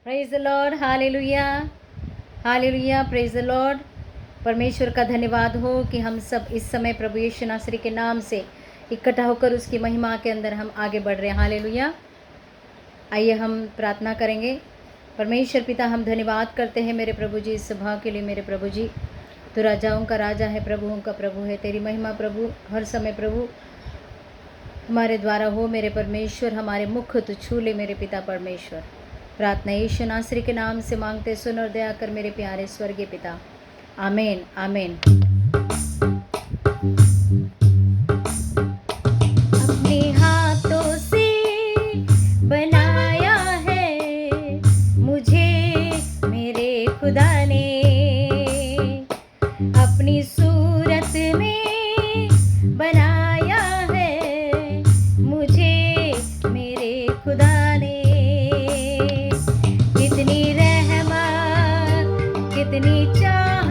Praise the Lord, hallelujah, hallelujah, praise the Lord. परमेश्वर का धन्यवाद हो कि हम सब इस समय प्रभु यीशु नासरी के नाम से इकट्ठा होकर उसकी महिमा के अंदर हम आगे बढ़ रहे हैं। हालेलुया। आइए हम प्रार्थना करेंगे। परमेश्वर पिता, हम धन्यवाद करते हैं मेरे प्रभु जी इस सभा के लिए। मेरे प्रभु जी, तो राजाओं का राजा है, प्रभुओं का प्रभु है। तेरी महिमा प्रभु हर समय प्रभु हमारे द्वारा हो मेरे परमेश्वर। हमारे मुख तो छू ले मेरे पिता परमेश्वर। प्रार्थना यीशु नासरी के नाम से मांगते, सुन और दया कर मेरे प्यारे स्वर्गीय पिता। आमीन, आमीन। अपने हाथों से बनाया है मुझे मेरे खुदा ने, अपनी सूरत में बनाया है मुझे मेरे खुदा ने। कितनी रहमत, कितनी चाहत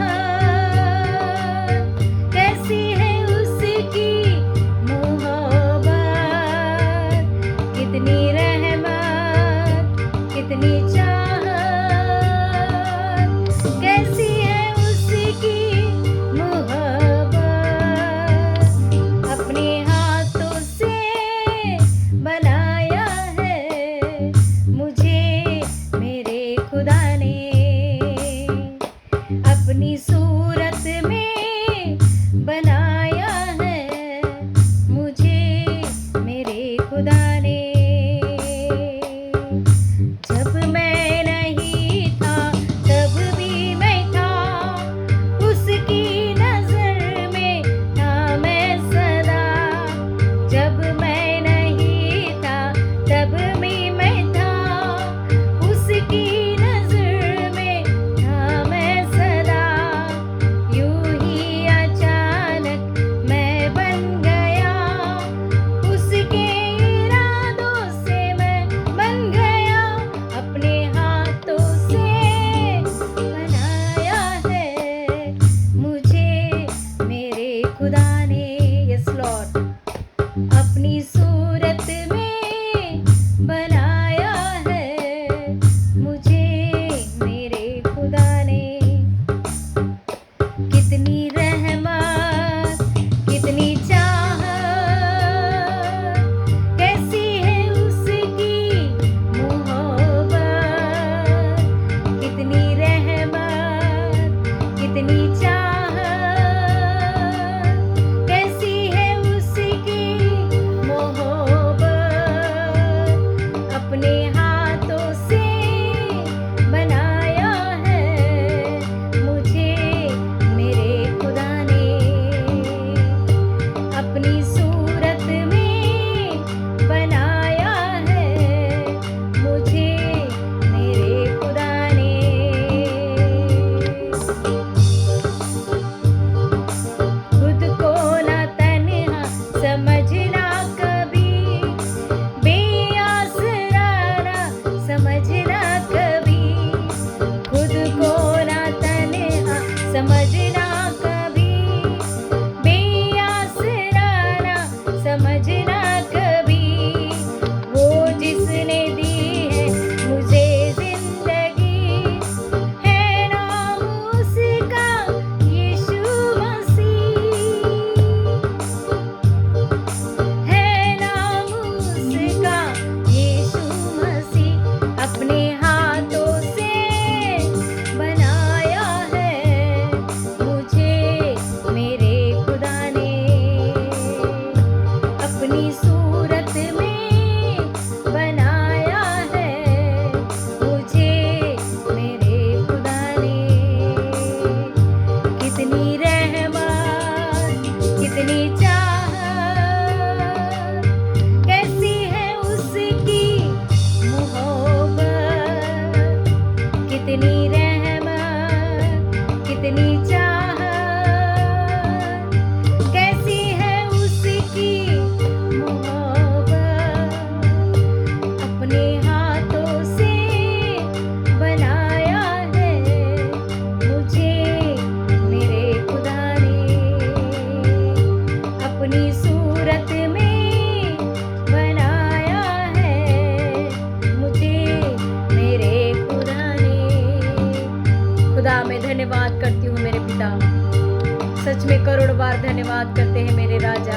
धन्यवाद करते हैं मेरे राजा।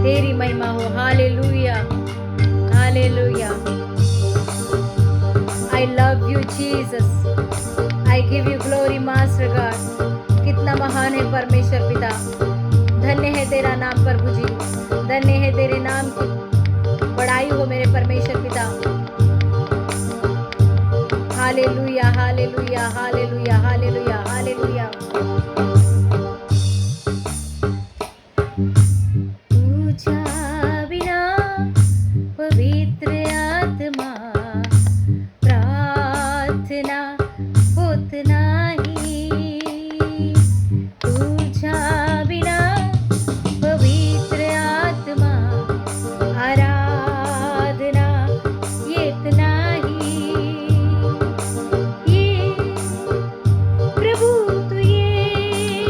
तेरी महिमा हो। Hallelujah, hallelujah. I love you Jesus, I give you glory master God. कितना महान है परमेश्वर पिता। धन्य है तेरा नाम प्रभु जी, धन्य है तेरे नाम की बड़ाई हो मेरे परमेश्वर पिता। Hallelujah, hallelujah, hallelujah, hallelujah, hallelujah. पूजा बिना पवित्र आत्मा प्रार्थना होत नाही। पूजा बिना पवित्र आत्मा आराधना येत नाही। ये प्रभु तू ये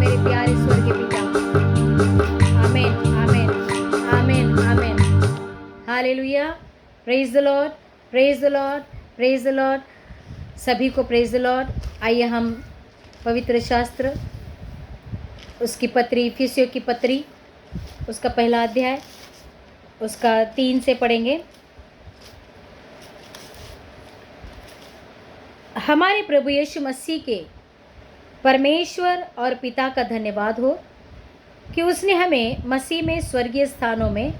मेरे प्यारे स्वर्गीय पिता। आमीन, आमीन, आमीन, आमीन। Hallelujah. Praise the Lord, praise the Lord, praise the Lord. सभी को प्रेज द लॉर्ड। आइए हम पवित्र शास्त्र, उसकी पत्री, इफिसियों की पत्री, उसका पहला अध्याय, उसका 3 से पढ़ेंगे। हमारे प्रभु यीशु मसीह के परमेश्वर और पिता का धन्यवाद हो कि उसने हमें मसीह में स्वर्गीय स्थानों में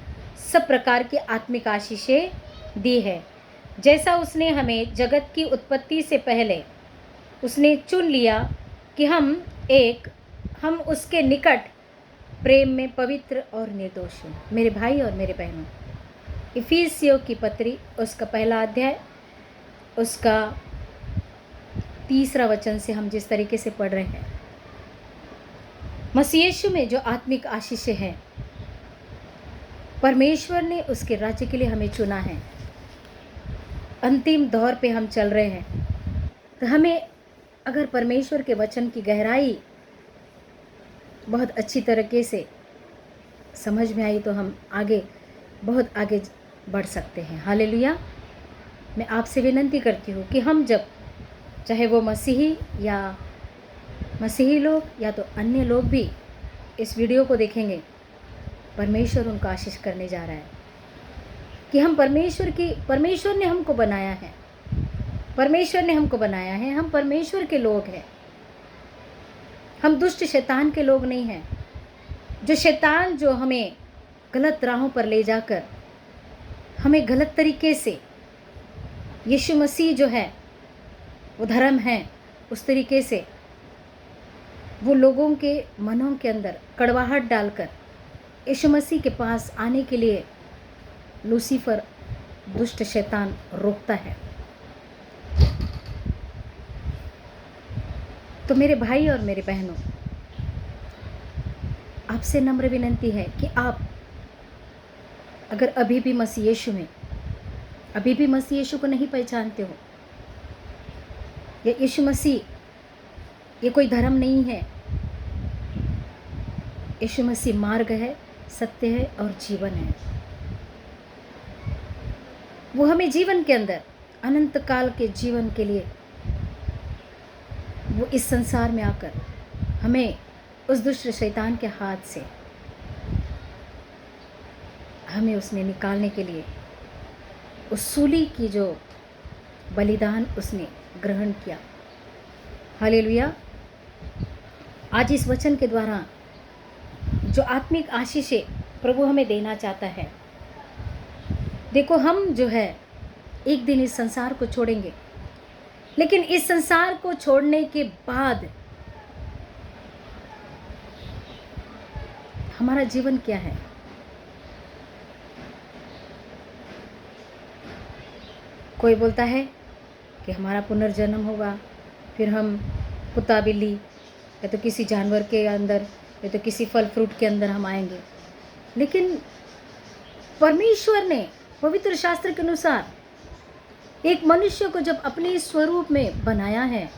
सब प्रकार की आत्मिक आशीषें दी है, जैसा उसने हमें जगत की उत्पत्ति से पहले उसने चुन लिया कि हम उसके निकट प्रेम में पवित्र और निर्दोष हों। मेरे भाई और मेरे बहनों, इफिसियों की पत्री, उसका पहला अध्याय, उसका 3 वचन से हम जिस तरीके से पढ़ रहे हैं, मसीह यीशु में जो आत्मिक आशीषें हैं, परमेश्वर ने उसके राज्य के लिए हमें चुना है। अंतिम दौर पे हम चल रहे हैं, तो हमें अगर परमेश्वर के वचन की गहराई बहुत अच्छी तरीके से समझ में आई तो हम बहुत आगे बढ़ सकते हैं। हालेलुया। मैं आपसे विनती करती हूँ कि हम जब, चाहे वो मसीही लोग या तो अन्य लोग भी इस वीडियो को देखेंगे, परमेश्वर उनका आशीष करने जा रहा है कि हम परमेश्वर ने हमको बनाया है, परमेश्वर ने हमको बनाया है, हम परमेश्वर के लोग हैं। हम दुष्ट शैतान के लोग नहीं हैं। जो शैतान जो हमें गलत राहों पर ले जाकर हमें गलत तरीके से, यीशु मसीह जो है वो धर्म है, उस तरीके से वो लोगों के मनों के अंदर कड़वाहट डालकर यीशु मसीह के पास आने के लिए लूसीफर, दुष्ट शैतान रोकता है। तो मेरे भाई और मेरे बहनों, आपसे नम्र विनती है कि आप अगर अभी भी मसीह यीशु को नहीं पहचानते हो, या यीशु मसीह ये कोई धर्म नहीं है, यीशु मसीह मार्ग है, सत्य है और जीवन है। वो हमें जीवन के अंदर, अनंत काल के जीवन के लिए वो इस संसार में आकर हमें उस दुष्ट शैतान के हाथ से हमें उसने निकालने के लिए उस सूली की जो बलिदान उसने ग्रहण किया। हालेलुया। आज इस वचन के द्वारा जो आत्मिक आशीषें प्रभु हमें देना चाहता है, देखो हम जो है एक दिन इस संसार को छोड़ेंगे, लेकिन इस संसार को छोड़ने के बाद हमारा जीवन क्या है? कोई बोलता है कि हमारा पुनर्जन्म होगा, फिर हम कुत्ता बिल्ली या तो किसी जानवर के अंदर या तो किसी फल फ्रूट के अंदर हम आएंगे। लेकिन परमेश्वर ने पवित्र शास्त्र के अनुसार एक मनुष्य को जब अपने स्वरूप में बनाया है,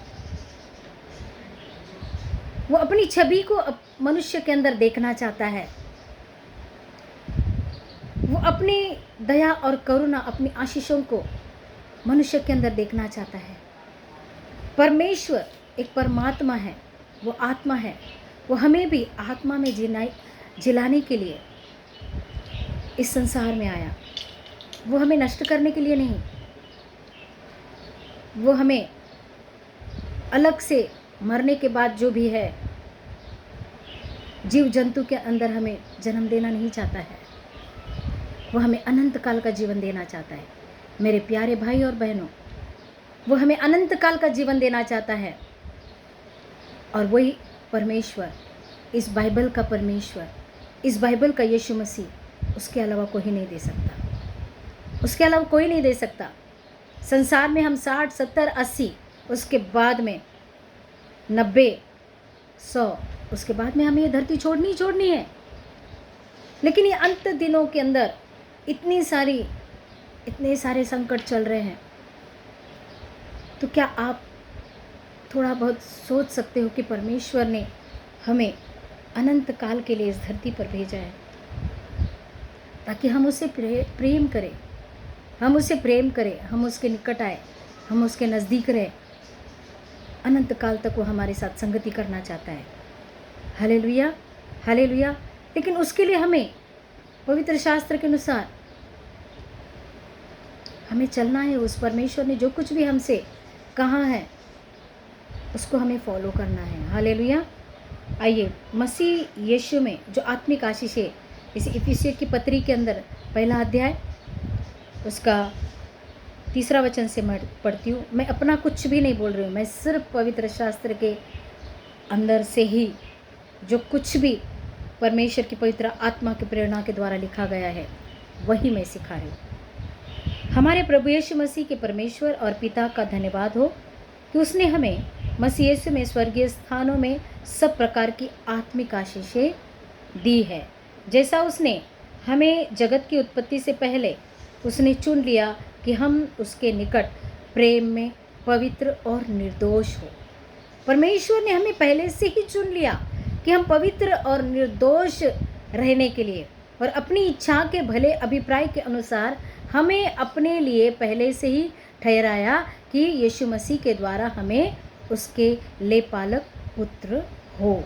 वो अपनी छवि को मनुष्य के अंदर देखना चाहता है। वो अपनी दया और करुणा, अपनी आशीषों को मनुष्य के अंदर देखना चाहता है। परमेश्वर एक परमात्मा है, वो आत्मा है। वो हमें भी आत्मा में जिलाने के लिए इस संसार में आया। वो हमें नष्ट करने के लिए नहीं, वो हमें अलग से मरने के बाद जो भी है जीव जंतु के अंदर हमें जन्म देना नहीं चाहता है। वो हमें अनंत काल का जीवन देना चाहता है। मेरे प्यारे भाई और बहनों, वो हमें अनंत काल का जीवन देना चाहता है। और वही परमेश्वर, इस बाइबल का परमेश्वर, इस बाइबल का यीशु मसीह, उसके अलावा कोई नहीं दे सकता। उसके अलावा कोई नहीं दे सकता। संसार में हम 60, 70, 80, उसके बाद में 90, 100, उसके बाद में हमें ये धरती छोड़नी है। लेकिन ये अंत दिनों के अंदर इतने सारे संकट चल रहे हैं, तो क्या आप थोड़ा बहुत सोच सकते हो कि परमेश्वर ने हमें अनंत काल के लिए इस धरती पर भेजा है, ताकि हम उससे प्रेम करें, हम उससे प्रेम करें, हम उसके निकट आए, हम उसके नज़दीक रहें। अनंत काल तक वो हमारे साथ संगति करना चाहता है। Hallelujah, hallelujah. लेकिन उसके लिए हमें पवित्र शास्त्र के अनुसार हमें चलना है। उस परमेश्वर ने जो कुछ भी हमसे कहा है उसको हमें फॉलो करना है। हालेलुया। आइए, मसीह यीशु में जो आत्मिक आशीष है, इस इफिसियों की पत्री के अंदर पहला अध्याय उसका 3 वचन से मैं पढ़ती हूँ। मैं अपना कुछ भी नहीं बोल रही हूँ, मैं सिर्फ पवित्र शास्त्र के अंदर से ही जो कुछ भी परमेश्वर की पवित्र आत्मा की प्रेरणा के द्वारा लिखा गया है वही मैं सिखा रही हूँ। हमारे प्रभु यीशु मसीह के परमेश्वर और पिता का धन्यवाद हो कि उसने हमें मसीह यीशु में स्वर्गीय स्थानों में सब प्रकार की आत्मिक आशीषें दी है। जैसा उसने हमें जगत की उत्पत्ति से पहले उसने चुन लिया कि हम उसके निकट प्रेम में पवित्र और निर्दोष हो। परमेश्वर ने हमें पहले से ही चुन लिया कि हम पवित्र और निर्दोष रहने के लिए, और अपनी इच्छा के भले अभिप्राय के अनुसार हमें अपने लिए पहले से ही ठहराया कि यीशु मसीह के द्वारा हमें उसके लेपालक पुत्र हो,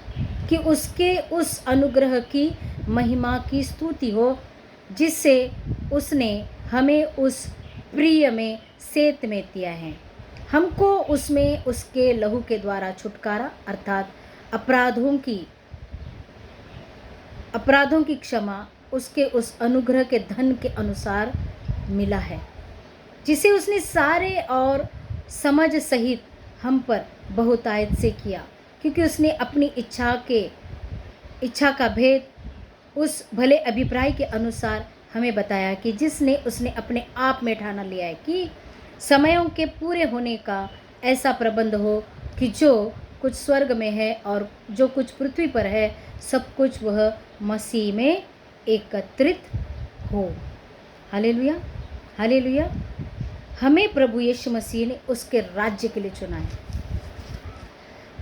कि उसके उस अनुग्रह की महिमा की स्तुति हो जिससे उसने हमें उस प्रिय में सेत में दिया है। हमको उसमें उसके लहू के द्वारा छुटकारा अर्थात अपराधों की क्षमा उसके उस अनुग्रह के धन के अनुसार मिला है, जिसे उसने सारे और समझ सहित हम पर बहुतायत से किया, क्योंकि उसने अपनी इच्छा का भेद उस भले अभिप्राय के अनुसार हमें बताया कि जिसने उसने अपने आप में ठाना लिया है कि समयों के पूरे होने का ऐसा प्रबंध हो कि जो कुछ स्वर्ग में है और जो कुछ पृथ्वी पर है सब कुछ वह मसीह में एकत्रित हो। Hallelujah, hallelujah. हमें प्रभु यीशु मसीह ने उसके राज्य के लिए चुना है,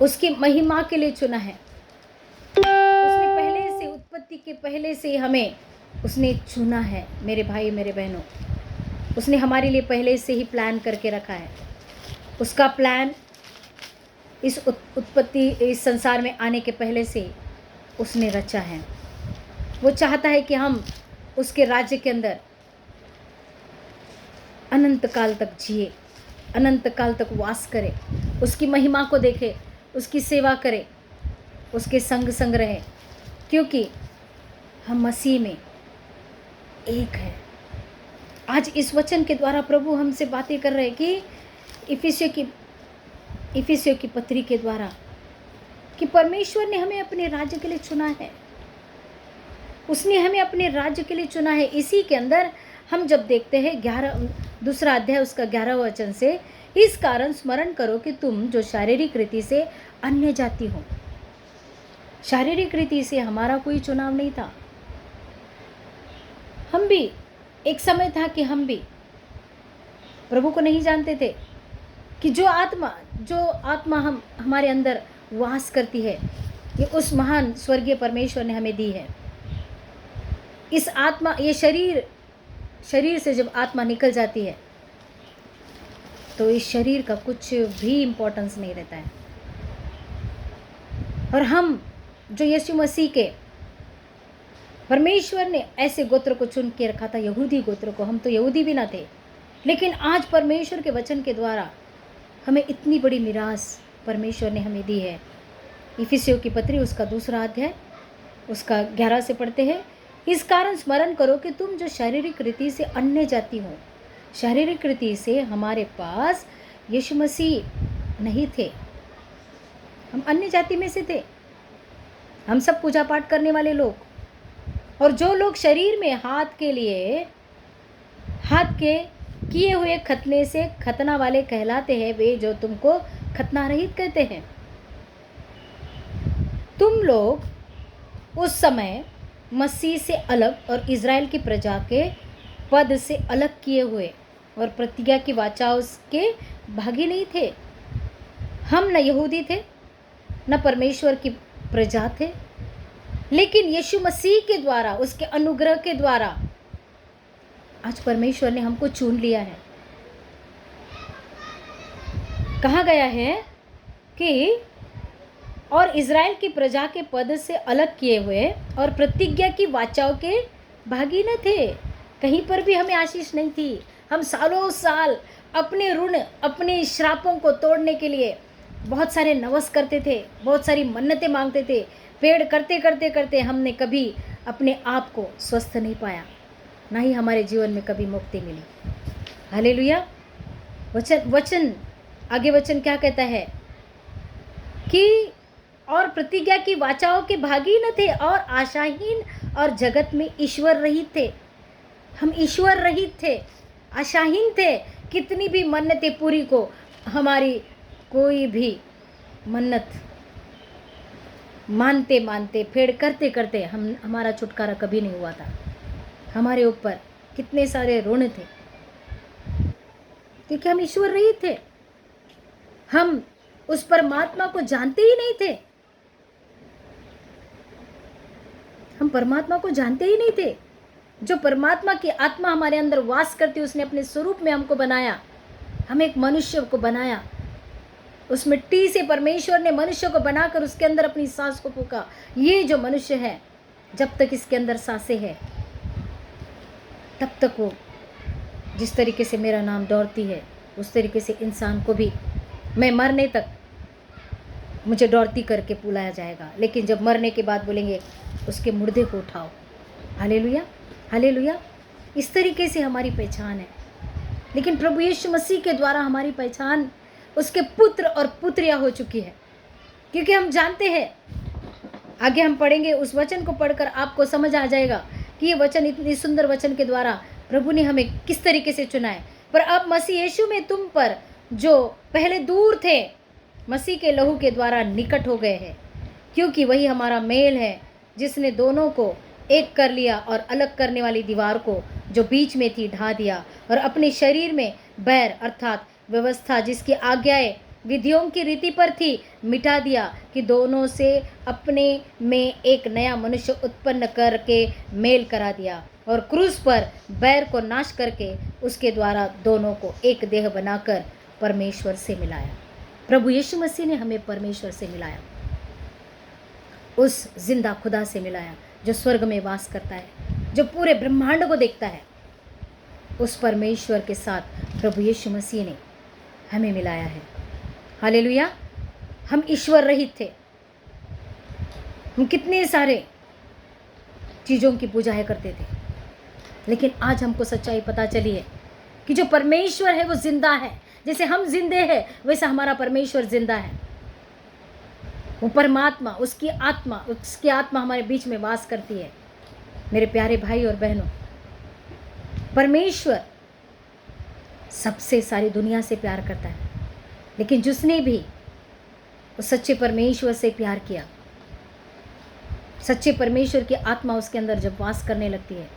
उसकी महिमा के लिए चुना है। उसने पहले से, उत्पत्ति के पहले से हमें उसने चुना है। मेरे भाई मेरे बहनों, उसने हमारे लिए पहले से ही प्लान करके रखा है। उसका प्लान इस संसार में आने के पहले से उसने रचा है। वो चाहता है कि हम उसके राज्य के अंदर अनंत काल तक जिए, अनंत काल तक वास करें, उसकी महिमा को देखें, उसकी सेवा करें, उसके संग रहे, क्योंकि हम मसीह में एक है। आज इस वचन के द्वारा प्रभु हमसे बातें कर रहे हैं कि इफिसियों की पत्री के द्वारा कि परमेश्वर ने हमें अपने राज्य के लिए चुना है, उसने हमें अपने राज्य के लिए चुना है। इसी के अंदर हम जब देखते हैं 2 अध्याय उसका 11 वचन से, इस कारण स्मरण करो कि तुम जो शारीरिक रीति से अन्य जाति हो। शारीरिक रीति से हमारा कोई चुनाव नहीं था। हम भी एक समय था कि हम भी प्रभु को नहीं जानते थे कि जो आत्मा हमारे अंदर वास करती है, ये उस महान स्वर्गीय परमेश्वर ने हमें दी है। इस आत्मा, ये शरीर से जब आत्मा निकल जाती है तो इस शरीर का कुछ भी इम्पोर्टेंस नहीं रहता है। और हम जो यीशु मसीह के, परमेश्वर ने ऐसे गोत्र को चुन के रखा था, यहूदी गोत्र को। हम तो यहूदी भी ना थे, लेकिन आज परमेश्वर के वचन के द्वारा हमें इतनी बड़ी मिरास परमेश्वर ने हमें दी है। इफिसियों की पत्री उसका 2 अध्याय उसका 11 से पढ़ते हैं। इस कारण स्मरण करो कि तुम जो शारीरिक रीति से अन्य जाति हो। शारीरिक रीति से हमारे पास यीशु मसीह नहीं थे, हम अन्य जाति में से थे। हम सब पूजा पाठ करने वाले लोग, और जो लोग शरीर में हाथ के किए हुए खतने से खतना वाले कहलाते हैं, वे जो तुमको खतना रहित कहते हैं। तुम लोग उस समय मसीह से अलग और इज़राइल की प्रजा के पद से अलग किए हुए और प्रतिज्ञा की वाचा के भागी नहीं थे। हम न यहूदी थे, न परमेश्वर की प्रजा थे, लेकिन यीशु मसीह के द्वारा, उसके अनुग्रह के द्वारा आज परमेश्वर ने हमको चुन लिया है। कहा गया है कि और इज़राइल की प्रजा के पद से अलग किए हुए और प्रतिज्ञा की वाचाओं के भागी न थे। कहीं पर भी हमें आशीष नहीं थी। हम सालों साल अपने ऋण, अपने श्रापों को तोड़ने के लिए बहुत सारे नवस करते थे, बहुत सारी मन्नतें मांगते थे। पेड़ करते करते करते हमने कभी अपने आप को स्वस्थ नहीं पाया, ना ही हमारे जीवन में कभी मुक्ति मिली। हालेलुया। वचन आगे वचन क्या कहता है कि और प्रतिज्ञा की वाचाओं के भागी न थे और आशाहीन और जगत में ईश्वर रहित थे। हम ईश्वर रहित थे, आशाहीन थे। कितनी भी मन्नतें पूरी को, हमारी कोई भी मन्नत मानते मानते, फेड़ करते करते हमारा छुटकारा कभी नहीं हुआ था। हमारे ऊपर कितने सारे ऋण थे, क्योंकि हम ईश्वर रहित थे। हम उस परमात्मा को जानते ही नहीं थे। हम परमात्मा को जानते ही नहीं थे। जो परमात्मा की आत्मा हमारे अंदर वास करती, उसने अपने स्वरूप में हमको बनाया, हमें एक मनुष्य को बनाया। उस मिट्टी से परमेश्वर ने मनुष्य को बनाकर उसके अंदर अपनी सांस को फूंका। ये जो मनुष्य है, जब तक इसके अंदर सांसें है, तब तक वो, जिस तरीके से मेरा नाम दौड़ती है, उस तरीके से इंसान को भी मैं मरने तक मुझे दौड़ती करके बुलाया जाएगा। लेकिन जब मरने के बाद बोलेंगे उसके मुर्दे को उठाओ। Hallelujah, hallelujah. इस तरीके से हमारी पहचान है। लेकिन प्रभु यीशु मसीह के द्वारा हमारी पहचान उसके पुत्र और पुत्रियां हो चुकी है, क्योंकि हम जानते हैं, आगे हम पढ़ेंगे, उस वचन को पढ़कर आपको समझ आ जाएगा कि ये वचन, इतनी सुंदर वचन के द्वारा प्रभु ने हमें किस तरीके से चुना है। पर अब मसीह यीशु में तुम पर जो पहले दूर थे, मसीह के लहू के द्वारा निकट हो गए हैं, क्योंकि वही हमारा मेल है, जिसने दोनों को एक कर लिया और अलग करने वाली दीवार को जो बीच में थी ढा दिया, और अपने शरीर में बैर अर्थात व्यवस्था, जिसकी आज्ञाएं विधियों की रीति पर थी, मिटा दिया, कि दोनों से अपने में एक नया मनुष्य उत्पन्न करके मेल करा दिया, और क्रूस पर बैर को नाश करके उसके द्वारा दोनों को एक देह बनाकर परमेश्वर से मिलाया। प्रभु यीशु मसीह ने हमें परमेश्वर से मिलाया, उस जिंदा खुदा से मिलाया, जो स्वर्ग में वास करता है, जो पूरे ब्रह्मांड को देखता है। उस परमेश्वर के साथ प्रभु यीशु मसीह ने हमें मिलाया है। हालेलुया। हम ईश्वर रहित थे। हम कितने सारे चीज़ों की पूजाएं करते थे, लेकिन आज हमको सच्चाई पता चली है कि जो परमेश्वर है वो जिंदा है। जैसे हम जिंदे हैं, वैसा हमारा परमेश्वर जिंदा है। वो परमात्मा, उसकी आत्मा हमारे बीच में वास करती है। मेरे प्यारे भाई और बहनों, परमेश्वर सबसे सारी दुनिया से प्यार करता है, लेकिन जिसने भी उस सच्चे परमेश्वर से प्यार किया, सच्चे परमेश्वर की आत्मा उसके अंदर जब वास करने लगती है,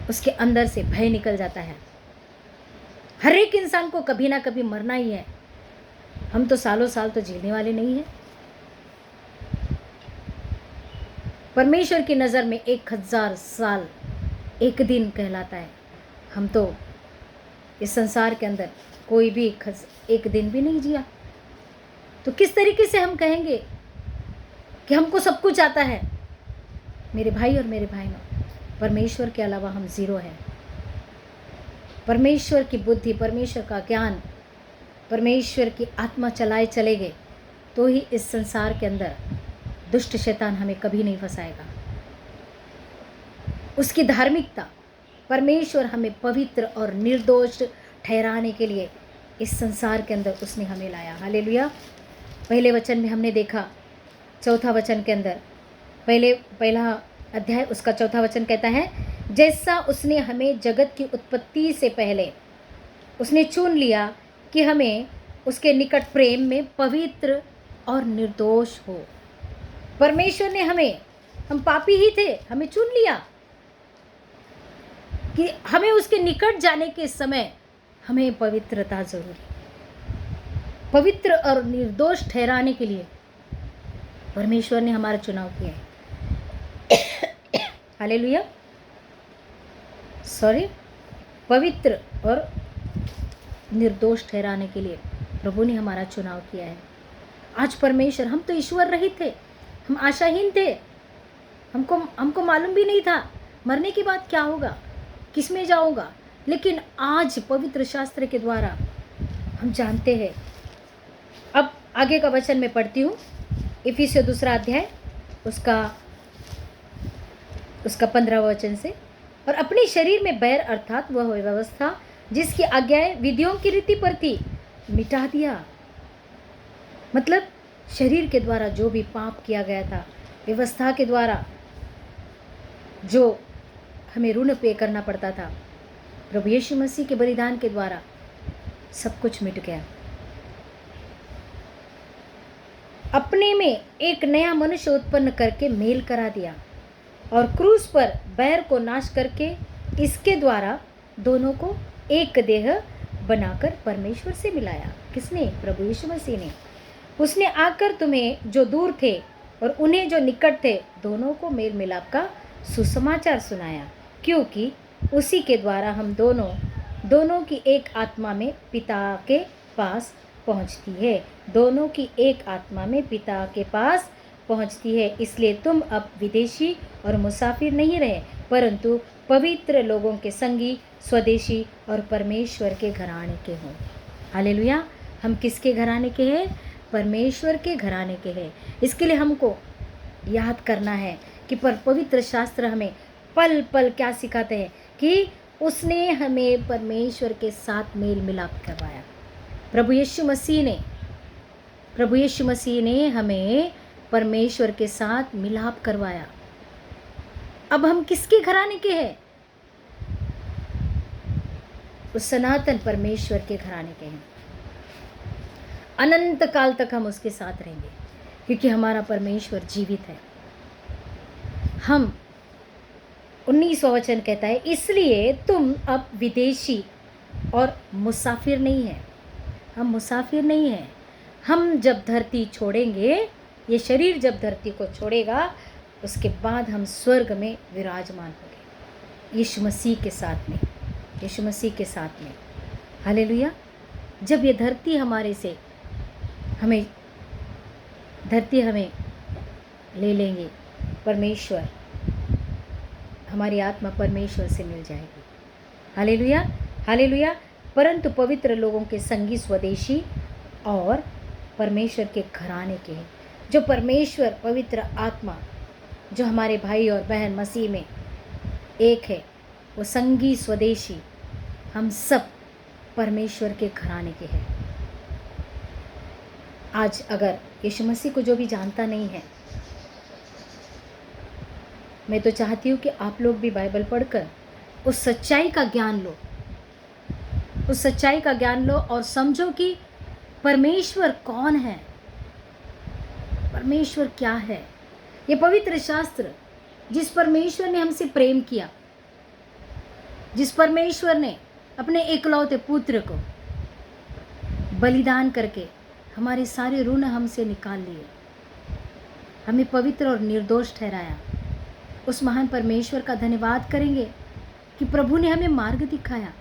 उसके अंदर से भय निकल जाता है। हर एक इंसान को कभी ना कभी मरना ही है। हम तो सालों साल तो जीने वाले नहीं हैं। परमेश्वर की नज़र में 1000 साल एक दिन कहलाता है। हम तो इस संसार के अंदर कोई भी एक दिन भी नहीं जिया, तो किस तरीके से हम कहेंगे कि हमको सब कुछ आता है? मेरे भाई और मेरे बहनों, परमेश्वर के अलावा हम ज़ीरो हैं। परमेश्वर की बुद्धि, परमेश्वर का ज्ञान, परमेश्वर की आत्मा चलाए चले गए तो ही इस संसार के अंदर दुष्ट शैतान हमें कभी नहीं फंसाएगा। उसकी धार्मिकता, परमेश्वर हमें पवित्र और निर्दोष ठहराने के लिए इस संसार के अंदर उसने हमें लाया। हालेलुया। पहले वचन में हमने देखा, चौथा वचन के अंदर, पहला अध्याय उसका चौथा वचन कहता है, जैसा उसने हमें जगत की उत्पत्ति से पहले उसने चुन लिया कि हमें उसके निकट प्रेम में पवित्र और निर्दोष हो। परमेश्वर ने हम पापी ही थे, हमें चुन लिया कि हमें उसके निकट जाने के समय हमें पवित्रता जरूरी, पवित्र और निर्दोष ठहराने के लिए परमेश्वर ने हमारा चुनाव किया है। हालेलुया। सॉरी, पवित्र और निर्दोष ठहराने के लिए प्रभु ने हमारा चुनाव किया है। आज परमेश्वर, हम तो ईश्वर रहित थे, हम आशाहीन थे, हमको मालूम भी नहीं था मरने के बाद क्या होगा, किस में जाऊंगा, लेकिन आज पवित्र शास्त्र के द्वारा हम जानते हैं। अब आगे का वचन मैं पढ़ती हूँ, इफिसियों 2 अध्याय उसका 15 वचन से। और अपने शरीर में बैर अर्थात वह व्यवस्था जिसकी आज्ञाएं विधियों की रीति पर थी, मिटा दिया। मतलब शरीर के द्वारा जो भी पाप किया गया था, व्यवस्था के द्वारा जो हमें ऋण पे करना पड़ता था, प्रभु यीशु मसीह के बलिदान के द्वारा सब कुछ मिट गया। अपने में एक नया मनुष्य उत्पन्न करके मेल करा दिया और क्रूस पर बैर को नाश करके इसके द्वारा दोनों को एक देह बनाकर परमेश्वर से मिलाया। किसने? प्रभु यीशु मसीह ने। उसने आकर तुम्हें जो दूर थे और उन्हें जो निकट थे, दोनों को मेल मिलाप का सुसमाचार सुनाया, क्योंकि उसी के द्वारा हम दोनों की एक आत्मा में पिता के पास पहुंचती है। दोनों की एक आत्मा में पिता के पास पहुंचती है। इसलिए तुम अब विदेशी और मुसाफिर नहीं रहे, परंतु पवित्र लोगों के संगी, स्वदेशी और परमेश्वर के घराने के हो। हालेलुया। हम किसके घराने के हैं? परमेश्वर के घराने के हैं। इसके लिए हमको याद करना है कि पवित्र शास्त्र हमें पल पल क्या सिखाते हैं कि उसने हमें परमेश्वर के साथ मेल मिलाप करवाया। प्रभु यीशु मसीह ने हमें परमेश्वर के साथ मिलाप करवाया। अब हम किसके घराने के हैं? उस सनातन परमेश्वर के घराने के हैं। अनंत काल तक हम उसके साथ रहेंगे, क्योंकि हमारा परमेश्वर जीवित है। हम 19वां वचन कहता है, इसलिए तुम अब विदेशी और मुसाफिर नहीं है। हम मुसाफिर नहीं हैं। हम जब धरती छोड़ेंगे, ये शरीर जब धरती को छोड़ेगा, उसके बाद हम स्वर्ग में विराजमान होंगे यीशु मसीह के साथ में, यीशु मसीह के साथ में। हालेलुया। जब ये धरती हमें ले लेंगे, परमेश्वर, हमारी आत्मा परमेश्वर से मिल जाएगी। Hallelujah, hallelujah. परंतु पवित्र लोगों के संगी, स्वदेशी और परमेश्वर के घराने के हैं। जो परमेश्वर, पवित्र आत्मा, जो हमारे भाई और बहन मसीह में एक है, वो संगी, स्वदेशी, हम सब परमेश्वर के घराने के हैं। आज अगर यीशु मसीह को जो भी जानता नहीं है, मैं तो चाहती हूँ कि आप लोग भी बाइबल पढ़कर उस सच्चाई का ज्ञान लो, उस सच्चाई का ज्ञान लो और समझो कि परमेश्वर कौन है, परमेश्वर क्या है। ये पवित्र शास्त्र, जिस परमेश्वर ने हमसे प्रेम किया, जिस परमेश्वर ने अपने एकलौते पुत्र को बलिदान करके हमारे सारे ऋण हमसे निकाल लिए, हमें पवित्र और निर्दोष ठहराया, उस महान परमेश्वर का धन्यवाद करेंगे कि प्रभु ने हमें मार्ग दिखाया।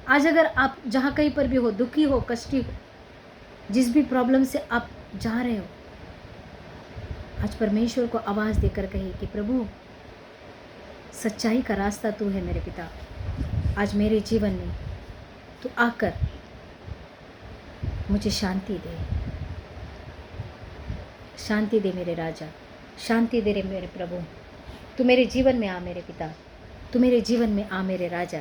आज अगर आप जहाँ कहीं पर भी हो, दुखी हो, कष्टी हो, जिस भी प्रॉब्लम से आप जा रहे हो, आज परमेश्वर को आवाज़ देकर कहिए कि प्रभु, सच्चाई का रास्ता तू है मेरे पिता। आज मेरे जीवन में तू आकर मुझे शांति दे, शांति दे मेरे राजा, शांति दे रे मेरे प्रभु। तू मेरे जीवन में आ मेरे पिता, तू मेरे जीवन में आ मेरे राजा।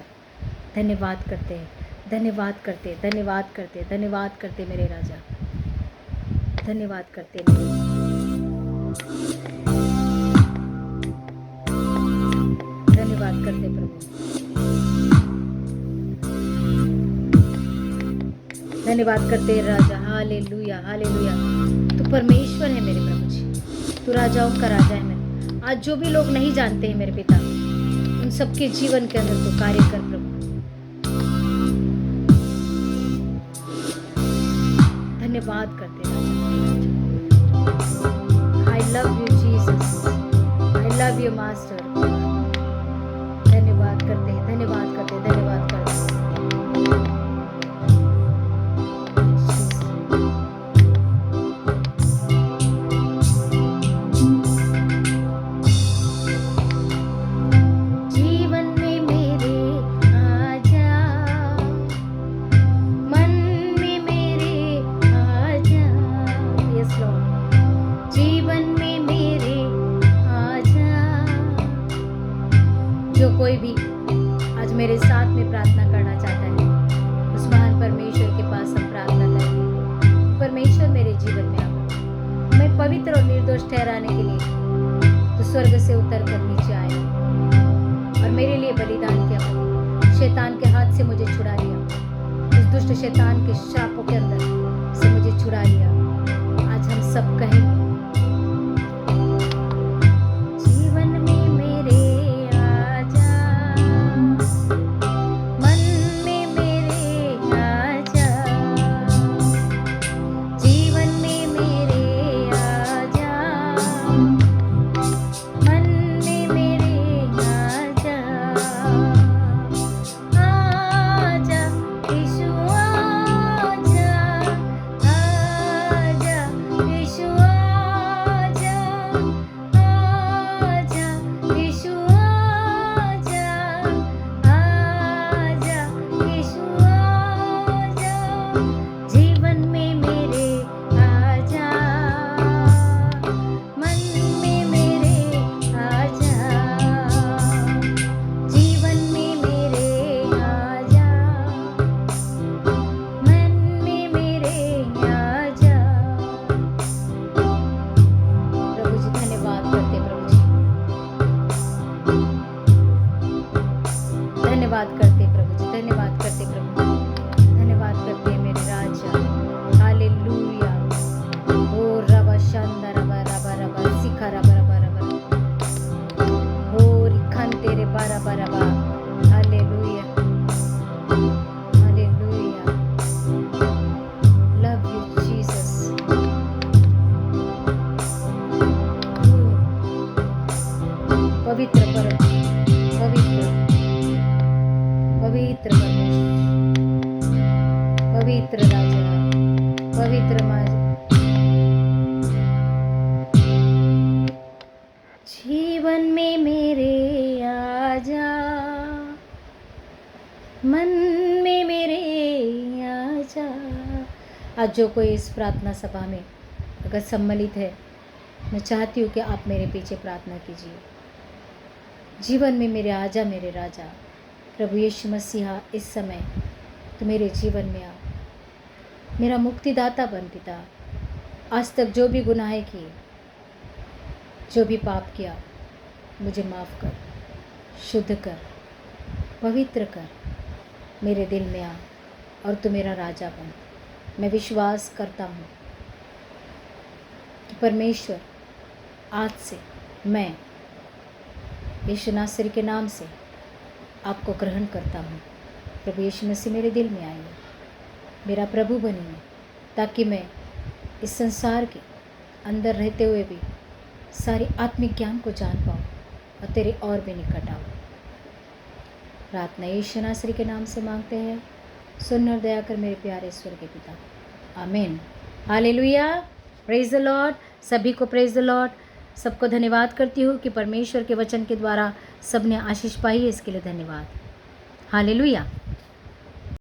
धन्यवाद करते हैं, धन्यवाद करते, धन्यवाद करते, धन्यवाद करते मेरे राजा, धन्यवाद करते मेरे, धन्यवाद करते प्रभु, धन्यवाद करते राजा। Hallelujah, hallelujah. तू परमेश्वर है मेरे प्रभु जी, तू राजाओं का राजा है मेरे। आज जो भी लोग नहीं जानते हैं मेरे पिता, उन सबके जीवन के अंदर तू कार्य कर प्रभु। धन्यवाद करते राजा। I love master. धन्यवाद करते हैं, धन्यवाद करते हैं, धन्यवाद करते हैं। जीवन में मेरे आजा, मन में मेरे आजा। यस लॉर्ड, जीवन में मेरे आजा। जो कोई भी आज मेरे साथ में प्रार्थना करना चाहता है, उस महान परमेश्वर के पास हम प्रार्थना करेंगे। परमेश्वर मेरे जीवन में आओ, मैं पवित्र और निर्दोष ठहराने के लिए तो स्वर्ग से उतर कर नीचे आया और मेरे लिए बलिदान किया। शैतान के हाथ से मुझे छुड़ा लिया, इस दुष्ट शैतान के शापों के अंदर से मुझे छुड़ा लिया। आज हम सब कहेंगे, जीवन में मेरे आजा, मन में मेरे आजा। जीवन में मेरे आजा, मन में मेरे आजा। आजा यीशु आजा, आजा यीशु आजा, आजा यीशु आजा, आजा यीशु आजा। जीवन में मेरे आजा, मन में मेरे आजा। जीवन में मेरे आजा, मन में मेरे आजा। प्रभु जी धन्यवाद करते, प्रभु जी धन्यवाद करते, प्रभु जी धन्यवाद करते, प्रभु धन्यवाद करते मेरे राजा। हालेलुया। ओ रबा शांदा रबा रबा रबा सिखा रबा रबा रबा, ओ रिखन तेरे बारा बारा बा। Hallelujah, hallelujah. Love you Jesus. पवित्र पर पवित्र पवित्र परमेश्वर, पवित्र राजा, पवित्र माज। जीवन में मेरे आजा, मन में मेरे आजा। आज जो कोई इस प्रार्थना सभा में अगर सम्मिलित है, मैं चाहती हूँ कि आप मेरे पीछे प्रार्थना कीजिए। जीवन में मेरे आजा मेरे राजा। प्रभु यीशु मसीहा, इस समय तो मेरे जीवन में आ, मेरा मुक्तिदाता बन पिता। आज तक जो भी गुनाहें किए, जो भी पाप किया, मुझे माफ़ कर, शुद्ध कर, पवित्र कर। मेरे दिल में आ और तू मेरा राजा बन। मैं विश्वास करता हूँ कि परमेश्वर आज से मैं यीशु नासरी के नाम से आपको ग्रहण करता हूँ। प्रभु यीशु मसीह मेरे दिल में आइए, मेरा प्रभु बनिए, ताकि मैं इस संसार के अंदर रहते हुए भी सारी आत्मिक ज्ञान को जान पाऊँ और तेरे और भी निकट आऊँ। प्रार्थना यीशु नासरी के नाम से मांगते हैं, सुन और दया कर मेरे प्यारे ईश्वर के पिता। आमीन। हालेलुया। Praise the Lord. सभी को प्रेज द लॉर्ड। सबको धन्यवाद करती हूँ कि परमेश्वर के वचन के द्वारा सबने आशीष पाई है, इसके लिए धन्यवाद। हालेलुया।